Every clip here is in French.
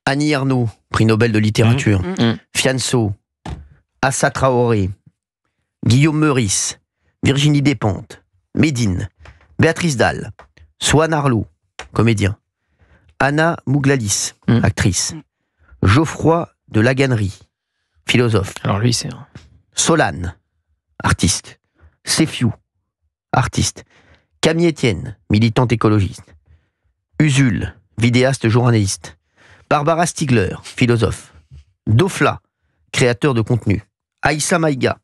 Annie Ernaux, prix Nobel de littérature. Fianso, Assa Traoré, Guillaume Meurice, Virginie Despentes, Médine, Béatrice Dalle, Swan Arlo, comédien, Anna Mouglalis, actrice, Geoffroy de Laganerie, philosophe. Alors lui, c'est... Solane, artiste. Sefiou, artiste. Camille Etienne, militante écologiste. Usul, vidéaste journaliste. Barbara Stigler, philosophe. Dofla, créateur de contenu. Aïssa Maïga,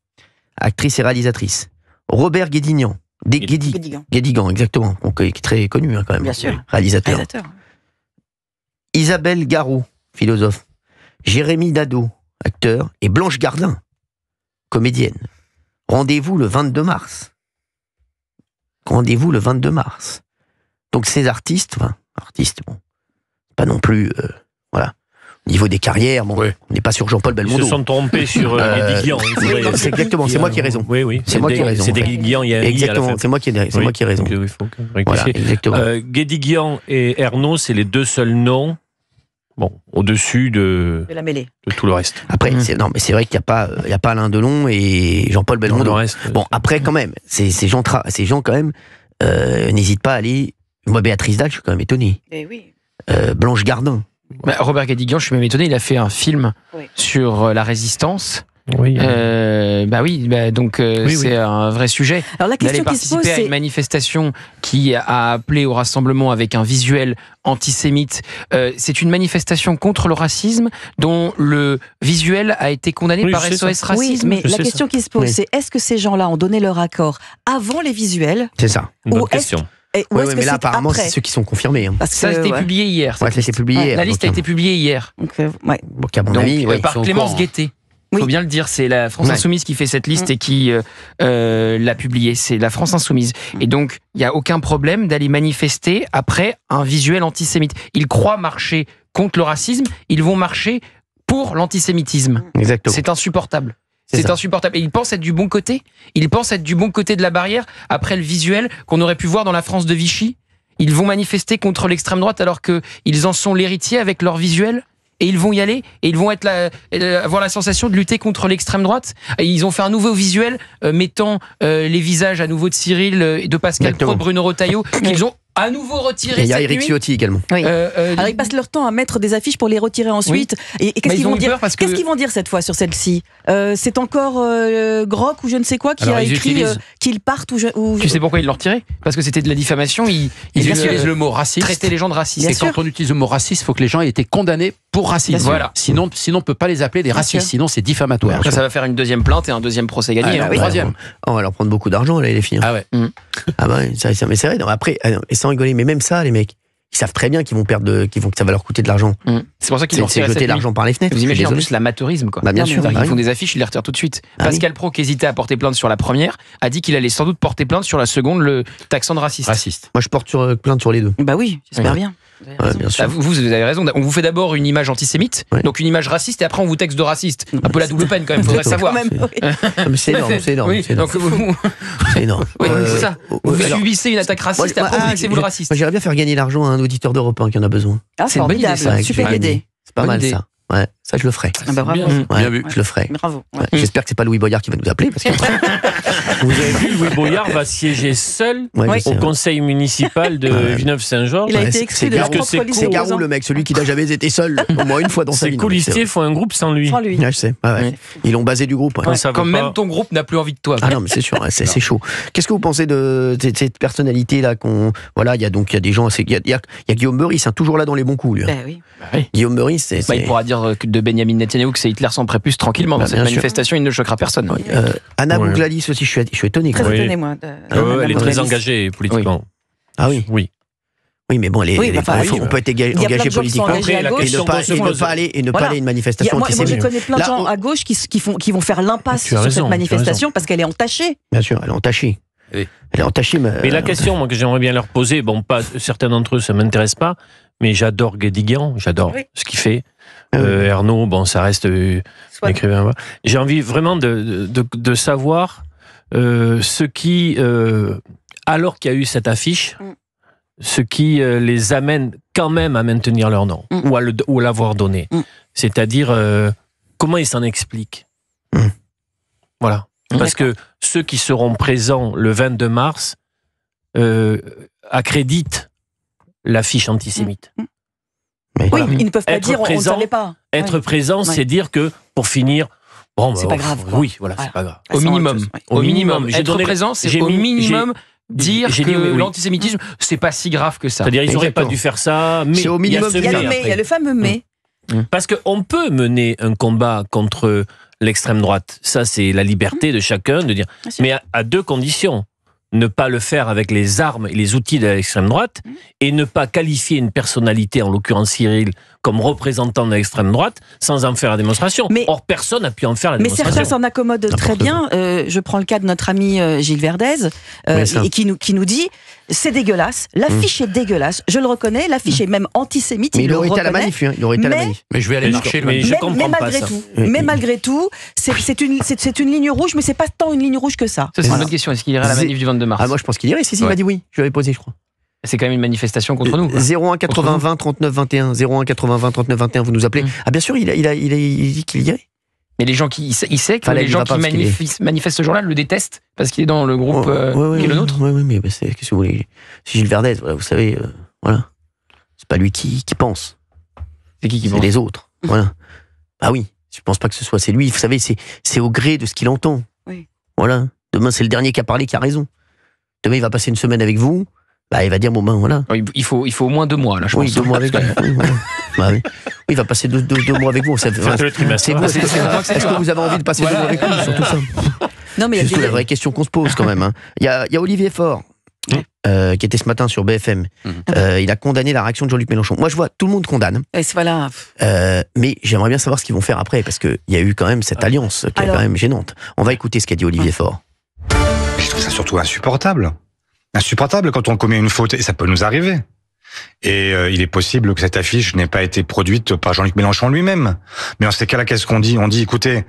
actrice et réalisatrice. Robert Guédiguian. Guédiguian, exactement. Donc, qui est très connu quand même. Bien sûr. Réalisateur. Isabelle Garot, philosophe. Jérémy Nadeau, acteur. Et Blanche Gardin, comédienne. Rendez-vous le 22 mars. Rendez-vous le 22 mars. Donc ces artistes, bon, pas non plus, voilà. Au niveau des carrières, bon, on n'est pas sur Jean-Paul Belmondo. Ils se sont trompés sur Guédiguian. C'est exactement, c'est moi qui ai raison. Oui. C'est moi qui ai raison. C'est Guédiguian, il y a un exactement, c'est moi qui ai raison. Voilà, exactement. Guédiguian et Ernaux, c'est les deux seuls noms. Bon, au-dessus de la mêlée. De tout le reste. Après, non, mais c'est vrai qu'il n'y a pas Alain Delon et Jean-Paul Belmondo. Bon, après, quand même, ces gens quand même, n'hésitent pas à aller. Moi, Béatrice Dalle, je suis quand même étonné. Oui. Blanche Gardin. Robert Guédiguian, je suis même étonné, il a fait un film sur la résistance. Oui. Donc c'est un vrai sujet. Alors la question qui se pose, c'est à une manifestation qui a appelé au rassemblement avec un visuel antisémite. C'est une manifestation contre le racisme dont le visuel a été condamné par SOS Racisme. Oui, mais la question qui se pose, c'est est-ce que ces gens-là ont donné leur accord avant les visuels? C'est ça. Bonne question. Oui, mais là, apparemment, c'est ceux qui sont confirmés. Hein. Ça a été publié hier. Ça a été publié hier. La liste a été publiée hier. Donc, par Clémence Guettet. Il faut bien le dire, c'est la France Insoumise qui fait cette liste et qui l'a publiée. C'est la France Insoumise. Et donc, il n'y a aucun problème d'aller manifester après un visuel antisémite. Ils croient marcher contre le racisme, ils vont marcher pour l'antisémitisme. Exactement. C'est insupportable. C'est insupportable. Et ils pensent être du bon côté. Ils pensent être du bon côté de la barrière après le visuel qu'on aurait pu voir dans la France de Vichy. Ils vont manifester contre l'extrême droite alors qu'ils en sont l'héritier avec leur visuel. Et ils vont y aller, et ils vont avoir la sensation de lutter contre l'extrême droite. Et ils ont fait un nouveau visuel mettant les visages à nouveau de Cyril, de Pascal Praud, de Bruno Retailleau, qu'ils ont à nouveau retiré. Et il y a Éric Ciotti également. Oui. Alors ils passent leur temps à mettre des affiches pour les retirer ensuite. Oui. Et qu'est-ce qu'ils vont dire? Qu'est-ce qu'ils vont dire cette fois sur celle-ci? C'est encore Groc ou je ne sais quoi qui a écrit qu'ils partent ou... Tu sais pourquoi ils l'ont retiré? Parce que c'était de la diffamation. Ils utilisent le mot raciste. Traiter les gens de racistes. Et quand on utilise le mot raciste, il faut que les gens aient été condamnés pour racisme. Voilà. Sinon, on ne peut pas les appeler des racistes. Sinon, c'est diffamatoire. Ça va faire une deuxième plainte et un deuxième procès gagné. Troisième. On va leur prendre beaucoup d'argent, là, les filles. Ah ouais. Mais c'est vrai. Non, après, et sans rigoler, mais même ça, les mecs, ils savent très bien qu'ils vont perdre, que ça va leur coûter de l'argent. C'est pour ça qu'ils vont jeter l'argent par les fenêtres. Vous imaginez en plus l'amateurisme, quoi. Bien sûr. Ils font des affiches, ils les retirent tout de suite. Pascal Praud, qui hésitait à porter plainte sur la première, a dit qu'il allait sans doute porter plainte sur la seconde, le taxant de raciste. Moi, je porte plainte sur les deux. Bah oui, j'espère bien. Bien sûr. Vous avez raison. On vous fait d'abord une image antisémite, donc une image raciste, et après on vous texte de raciste. Un peu la double peine quand même, faudrait savoir. C'est énorme. Donc c'est énorme. C'est ça. Vous subissez une attaque raciste, et après vous dites que c'est vous le raciste. Moi, j'aimerais bien faire gagner l'argent à un auditeur d'Europe 1 qui en a besoin. C'est une bonne idée. Super idée. C'est pas mal ça. Ouais, ça je le ferai. Bravo. Bien vu. Je le ferai. Bravo. J'espère que c'est pas Louis Boyard qui va nous appeler parce que vous avez vu, Louis Boyard va siéger seul au conseil municipal de Villeneuve-Saint-Georges. Il a été exclu de la propre liste. C'est Garou le mec, celui qui n'a jamais été seul au moins une fois dans sa vie. Ces colistiers font un groupe sans lui. Je sais. Ils l'ont basé du groupe. Comme même ton groupe n'a plus envie de toi. Ah non, mais c'est sûr, c'est chaud. Qu'est-ce que vous pensez de cette personnalité là voilà, il y a des gens, il y a Guillaume Meurice, toujours là dans les bons coups lui. Guillaume Meurice, il pourra dire de Benyamin Netanyahou que c'est Hitler sans prépuce tranquillement dans cette manifestation, il ne choquera personne. Anna Mouglalis aussi, je suis étonné. Très étonné moi. Elle est très engagée politiquement. Ah oui. Oui, mais bon, on peut être engagé politiquement et ne pas aller à une manifestation antisémite. Moi, je connais plein de gens à gauche qui vont faire l'impasse sur cette manifestation parce qu'elle est entachée. Bien sûr, elle est entachée. Elle est entachée. Mais la question, moi, que j'aimerais bien leur poser, certains d'entre eux, ça m'intéresse pas, mais j'adore Guédiguian, j'adore ce qu'il fait. Ernaux, ça reste un écrivain. J'ai envie vraiment de savoir ce qui, alors qu'il y a eu cette affiche, ce qui les amène quand même à maintenir leur nom, ou à l'avoir donné. C'est-à-dire, comment ils s'en expliquent. Voilà. Parce que ceux qui seront présents le 22 mars accréditent l'affiche antisémite. Oui, ils ne peuvent pas dire on ne savait pas. Être présent, c'est dire que, pour finir, bon, c'est pas grave. Quoi. Oui, voilà, c'est pas grave. Au minimum. Être présent, c'est au minimum dire que l'antisémitisme, c'est pas si grave que ça. C'est-à-dire, ils n'auraient pas dû faire ça, mais au minimum. Il y a le fameux mais. Parce qu'on peut mener un combat contre l'extrême droite. Ça, c'est la liberté de chacun de dire. Mais à deux conditions. Ne pas le faire avec les armes et les outils de l'extrême droite, et ne pas qualifier une personnalité, en l'occurrence Cyril, comme représentant de l'extrême droite, sans en faire la démonstration. Or, personne n'a pu en faire la démonstration. Mais certains s'en accommodent très bien. Je prends le cas de notre ami Gilles Verdez, et qui nous dit, c'est dégueulasse, l'affiche est dégueulasse, je le reconnais, l'affiche est même antisémite, mais il aurait été à la manif, il aurait été à la manif. Mais je vais aller marcher, mais je comprends pas ça. Mais malgré tout, c'est une ligne rouge, mais c'est pas tant une ligne rouge que ça. Ça, c'est une bonne question. Est-ce qu'il irait à la manif du 22 mars? Ah, moi, je pense qu'il irait. Si, il m'a dit oui. Je lui avais posé, je crois. C'est quand même une manifestation contre nous. 01 80 20 39 21. 01 80 20 39 21. Vous nous appelez. Ah, bien sûr, il dit qu'il irait. Mais les gens il sait que les gens qui manifestent ce jour-là le détestent parce qu'il est dans le groupe qui est le nôtre. Oui, mais qu'est-ce que vous voulez? Si Gilles Verdez, voilà, vous savez, voilà. C'est pas lui qui pense. C'est qui pense? C'est les autres. Voilà. Ah oui. Je pense pas que ce soit c'est lui. Vous savez, c'est au gré de ce qu'il entend. Oui. Voilà. Demain, c'est le dernier qui a parlé qui a raison. Demain, il va passer une semaine avec vous. Bah, il va dire, bon ben voilà. Il faut au moins 2 mois, là, je pense. Oui, 2 mois avec vous. Oui, voilà. Bah, oui. Il va passer 2 mois avec vous. C'est vous. Est-ce que vous avez envie de passer 2 mois avec nous? Surtout ça. Non, mais c'est la vraie question qu'on se pose quand même. Il y a Olivier Faure, qui était ce matin sur BFM. Il a condamné la réaction de Jean-Luc Mélenchon. Moi, je vois, tout le monde condamne. Voilà. Mais j'aimerais bien savoir ce qu'ils vont faire après, parce qu'il y a eu quand même cette alliance qui est quand même gênante. On va écouter ce qu'a dit Olivier Faure. Je trouve ça surtout insupportable. Insupportable quand on commet une faute, et ça peut nous arriver. Et il est possible que cette affiche n'ait pas été produite par Jean-Luc Mélenchon lui-même. Mais dans ces cas-là, qu'est-ce qu'on dit? On dit, écoutez,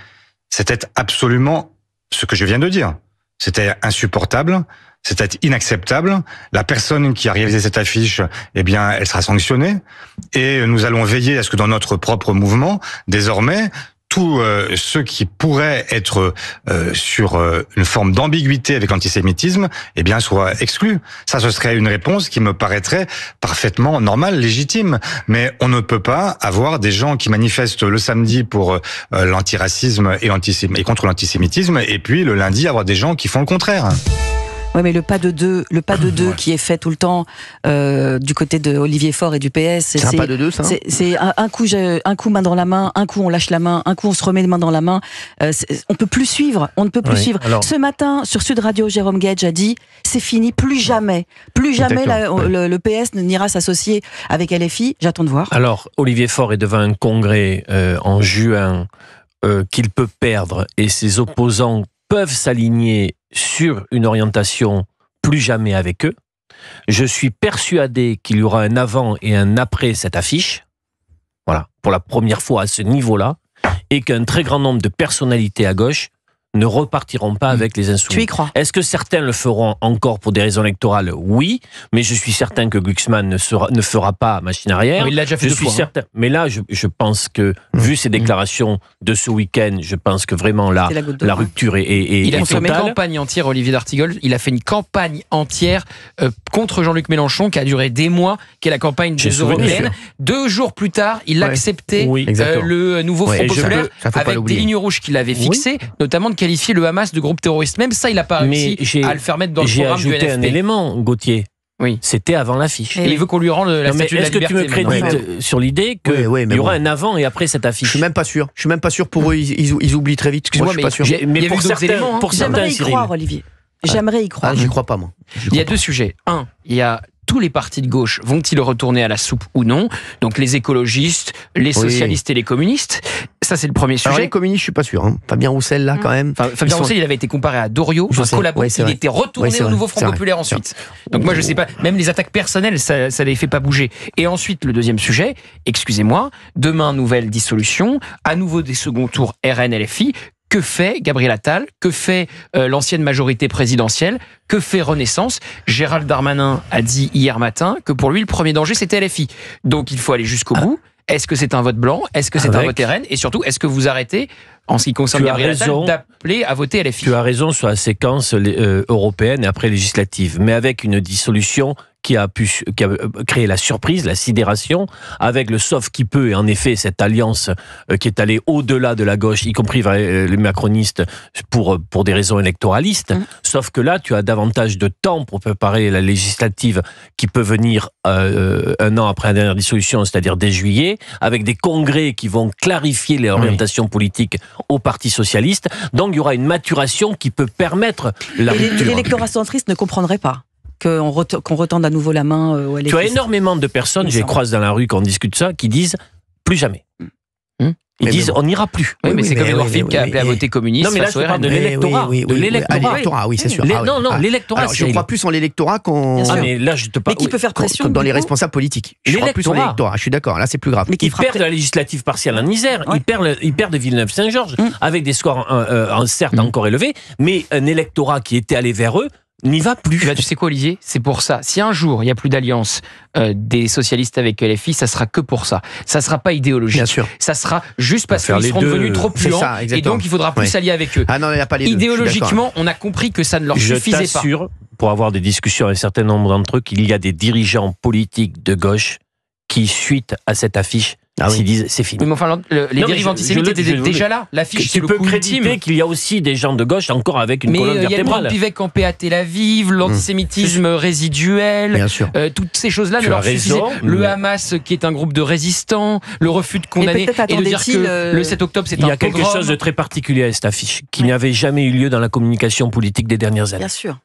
c'était absolument ce que je viens de dire. C'était insupportable, c'était inacceptable. La personne qui a réalisé cette affiche, eh bien, elle sera sanctionnée. Et nous allons veiller à ce que dans notre propre mouvement, désormais, tous ceux qui pourraient être sur une forme d'ambiguïté avec l'antisémitisme, eh bien, soient exclus. Ça, ce serait une réponse qui me paraîtrait parfaitement normale, légitime. Mais on ne peut pas avoir des gens qui manifestent le samedi pour l'antiracisme et contre l'antisémitisme, et puis le lundi avoir des gens qui font le contraire. Oui, mais le pas de deux qui est fait tout le temps du côté de Olivier Faure et du PS. C'est un pas de deux, ça. C'est un coup main dans la main, un coup on lâche la main, un coup on se remet les mains dans la main. On peut plus suivre. On ne peut plus suivre. Alors, ce matin, sur Sud Radio, Jérôme Guedj a dit c'est fini, plus jamais le PS n'ira s'associer avec LFI. J'attends de voir. Alors, Olivier Faure est devant un congrès en juin qu'il peut perdre, et ses opposants peuvent s'aligner sur une orientation plus jamais avec eux. Je suis persuadé qu'il y aura un avant et un après cette affiche, voilà, pour la première fois à ce niveau-là, et qu'un très grand nombre de personnalités à gauche ne repartiront pas avec les insoumis. Tu y crois? Est-ce que certains le feront encore pour des raisons électorales? Oui, mais je suis certain que Glucksmann ne fera pas machine arrière. Il l'a déjà fait deux fois. Certain. Mais là, je pense que, vu ses déclarations de ce week-end, je pense que vraiment la rupture est il a fait totale. une campagne entière, Olivier d'Artigol. Il a fait une campagne entière contre Jean-Luc Mélenchon qui a duré des mois, qui est la campagne des européennes. 2 jours plus tard, il acceptait le nouveau Front populaire avec des lignes rouges qu'il avait fixées, notamment de qualifier le Hamas de groupe terroriste. Même ça, il n'a pas réussi à le faire mettre dans le programme du NFP. J'ai ajouté un élément, Gauthier. Oui. C'était avant l'affiche. Et il veut qu'on lui rende la statue de la liberté. Est-ce que tu me crédites sur l'idée qu'il y aura un avant et après cette affiche? Je suis même pas sûr. Pour eux, ils oublient très vite. Excuse-moi, je suis pas sûr. Mais pour certains, j'aimerais y croire, Olivier. J'aimerais y croire. J'y crois pas, moi. Il y a 2 sujets. Un, il y a tous les partis de gauche vont-ils retourner à la soupe ou non? Donc les écologistes, les socialistes et les communistes. Ça, c'est le premier sujet. Alors les communistes, je suis pas sûr. Fabien Roussel, là, quand même. Fabien Roussel, il avait été comparé à Doriot, un collaborateur. Il était retourné au nouveau Front populaire ensuite. Donc moi, je sais pas. Même les attaques personnelles, ça les fait pas bouger. Et ensuite, le deuxième sujet, excusez-moi, demain, nouvelle dissolution, à nouveau des seconds tours RN-LFI. Que fait Gabriel Attal? Que fait l'ancienne majorité présidentielle? Que fait Renaissance? Gérald Darmanin a dit hier matin que pour lui, le premier danger, c'était LFI. Donc il faut aller jusqu'au bout. Est-ce que c'est un vote blanc? Est-ce que c'est un vote RN? Et surtout, est-ce que vous arrêtez, en ce qui concerne Gabriel Attal, d'appeler à voter LFI? Tu as raison sur la séquence européenne et après législative, mais avec une dissolution qui a créé la surprise, la sidération, avec le sauf qui peut, et en effet, cette alliance qui est allée au-delà de la gauche, y compris vers les macronistes, pour des raisons électoralistes. Sauf que là, tu as davantage de temps pour préparer la législative qui peut venir un an après la dernière dissolution, c'est-à-dire dès juillet, avec des congrès qui vont clarifier les orientations politiques au Parti socialiste. Donc, il y aura une maturation qui peut permettre la rupture. L'électorat centriste ne comprendrait pas qu'on retende à nouveau la main au LFI. Tu as énormément de personnes, je les croise dans la rue quand on discute ça, qui disent plus jamais. Ils disent on n'ira plus. Oui, mais c'est comme Édouard Philippe qui a appelé à voter communiste. Non, mais là, je parle de l'électorat. De l'électorat, oui, c'est sûr. Non, l'électorat. Je crois plus en l'électorat qu'on. Ah, mais là, je te parle. Mais qui peut faire pression dans les responsables politiques. Je crois plus en l'électorat. Je suis d'accord. Là, c'est plus grave. Ils perdent la législative partielle en Isère. Ils perdent Villeneuve-Saint-Georges avec des scores certes encore élevés, mais un électorat qui était allé vers eux n'y va plus. Tu sais quoi, Olivier? C'est pour ça. Si un jour il n'y a plus d'alliance des socialistes avec LFI, ça sera que pour ça. Ça sera pas idéologique. Bien sûr. Ça sera juste parce qu'ils seront devenus trop puants. Et donc il faudra plus s'allier avec eux. Ah non, il n'y a pas les deux. Idéologiquement, on a compris que ça ne leur suffisait pas. Je t'assure, pour avoir des discussions avec un certain nombre d'entre eux, qu'il y a des dirigeants politiques de gauche qui, suite à cette affiche, s'ils disent c'est fini. Mais enfin, les dérives antisémites étaient déjà là. L'affiche, c'est le coup ultime. Tu peux créditer qu'il y a aussi des gens de gauche encore avec une colonne vertébrale. Mais il y a le Pivec campé à Tel Aviv, l'antisémitisme résiduel, bien sûr. Toutes ces choses-là ne leur suffisaient. Le Hamas qui est un groupe de résistants, le refus de condamner et de dire que le 7 octobre c'est un pogrom. Il y a quelque chose de très particulier à cette affiche qui n'avait jamais eu lieu dans la communication politique des dernières années. Bien sûr.